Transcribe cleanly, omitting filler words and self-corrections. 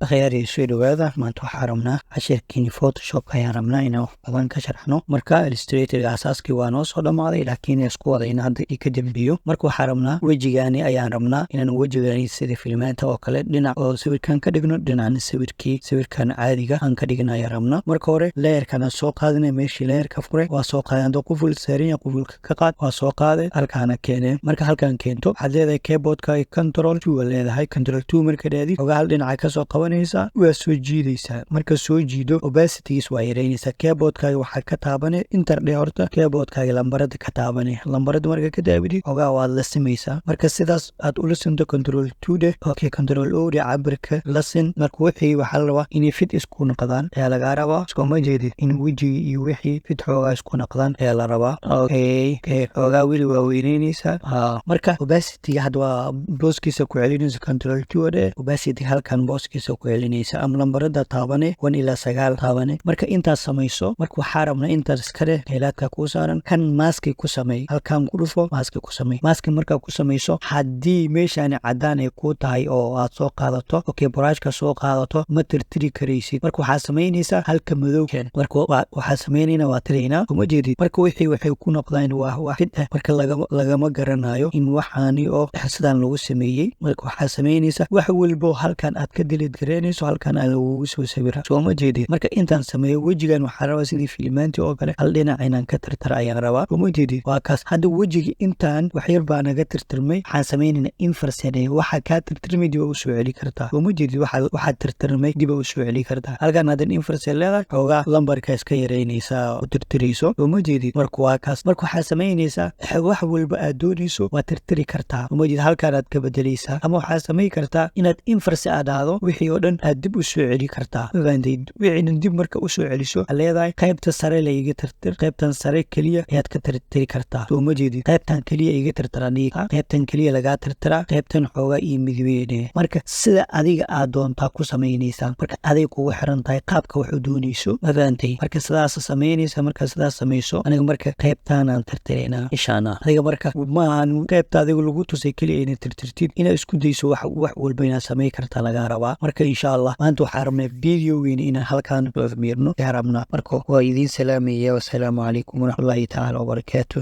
akhyaari soo dhawaada maanta waxaan rabnaa cashirkiini Photoshop ayaan rabnaa inaan wax badan ka sharxno. Marka Illustrator asaaskii waa noo soo dhamaaday laakiin isku wada in hadda ka dambeeyo. Marka waxaan rabnaa wajigaani ayaan rabnaa inaan wajigaani sida filmaanta oo kale dhinac oo sawirkan ka dhigno, dhinacna sawirkan caadiga aan ka dhigno ayaan rabnaa. Marka hore layerkana soo qaadana meeshii layerka fure waa soo qaadana quful saarin qufulka ka qaad waa soo qaaday halkaana keenay. Marka halkaan keento waxaad leedahay keyboardka control 2 leedahay control 2 marka dhaadi ogaal dhinaca ka soo qabanaysa waa soo jiidaysa. Marka soo jiido opacity waa yareynaysa. keyboardka waxa ka taabanay enter dhe horta keyboardka lambarada ka taabanay lambarada marka ka daabidi ogaa waad la sameeysaa. Marka sidaas aad u lisanto control 2 dhe okay control o dhe cabirka lasin. Marka wixii waxa la rabaa inay fit isku noqdaan ayaa laga rabaa. Isku ma jeedid in wajiga iyo wixii fit xoogaa isku noqdaan ayaa la rabaa. Okay ogaa wili waa weyneynaysa. Marka opacity hadda waa booskiisa ku celinaysa control 2 dhe opacity halkan booskiisa ku celinaysa am lambarada taabane 1 ilaa 9 taabane. Marka intaas samayso marka waxa rabnaa intaas iskale heelaadka ku saaran kan maski ku sameey halkan ku dhufo maski ku sameey. Maski marka ku sameeyso hadii meeshaan cadaan ay ku tahay oo aad soo qaadato okay brushka soo qaadato ma tirtiri kareysid. Marka waxa sameeynaysa halka madow keen marka waxa sameeynayna waa tirayna kuma jeedid. Marka wixii waxay ku noqdaan waa fit marka lagama garanayo in waxaani oo sidaan lagu sameeyay. Marka waxa sameeynaysa wax walbo halkan aad ka delete gareynayso halkan aad ugu soo sawira soo ma jeedid. Marka intaan sameeyo wajigan waxa rabaa sidii filmaantii oo kale hal dhinac inaan ka tirtir ayaan rabaa soo ma jeedid. waa kaas hadda wajiga intaan wax yar baa naga tirtirmay waxaan sameeynayna inversene waxa ka tirtirmay dib u soo celi kartaa soo ma jeedid. waxa tirtirmay dib u soo celi kartaa halkan hadda inverse leedahay ogaa lambarka iska yareynaysa oo tirtirayso soo ma jeedid. marka waa kaas marka waxa sameeynaysa wax walba aad doonayso waa tirtiri kartaa soo ma jeedid. halkan aad ka bedelaysaa ama waxa sameey kartaa inaad inverse aad aado wixii oo dhan aad dib u soo celi kartaa faanteed. wixii dib marka u soo celiso leedahay qaybta sare la iga tirtir qaybtan sare kaliya ayaad ka tirtiri kartaa soo ma jeedid. qaybtan kaliya iga tirtiraniga qaybtan kaliya laga tirtira qaybtan xoogaa iyo midweyne. marka sida adiga aad doontaa ku sameeynaysaa marka adiga kugu xiran tahay qaabka wax u doonayso faanteed. marka sidaas sameeynaysa marka sidaas sameeyso aniga marka qaybtan aan tirtirayna inshaana adiga marka ma aan qaybta adiga lagu tusay kaliya inaad tirtirtid inaad isku dayso wax walba inaad sameey kartaa laga rabaa. marka insha Allah maanta waxaan rabnaa video weyn inaan halkaan ku mirno rabnaa. marka waa idin salaamaya wassalaamu calaykum waraxmatullaahi ta'ala wabarakaatuh.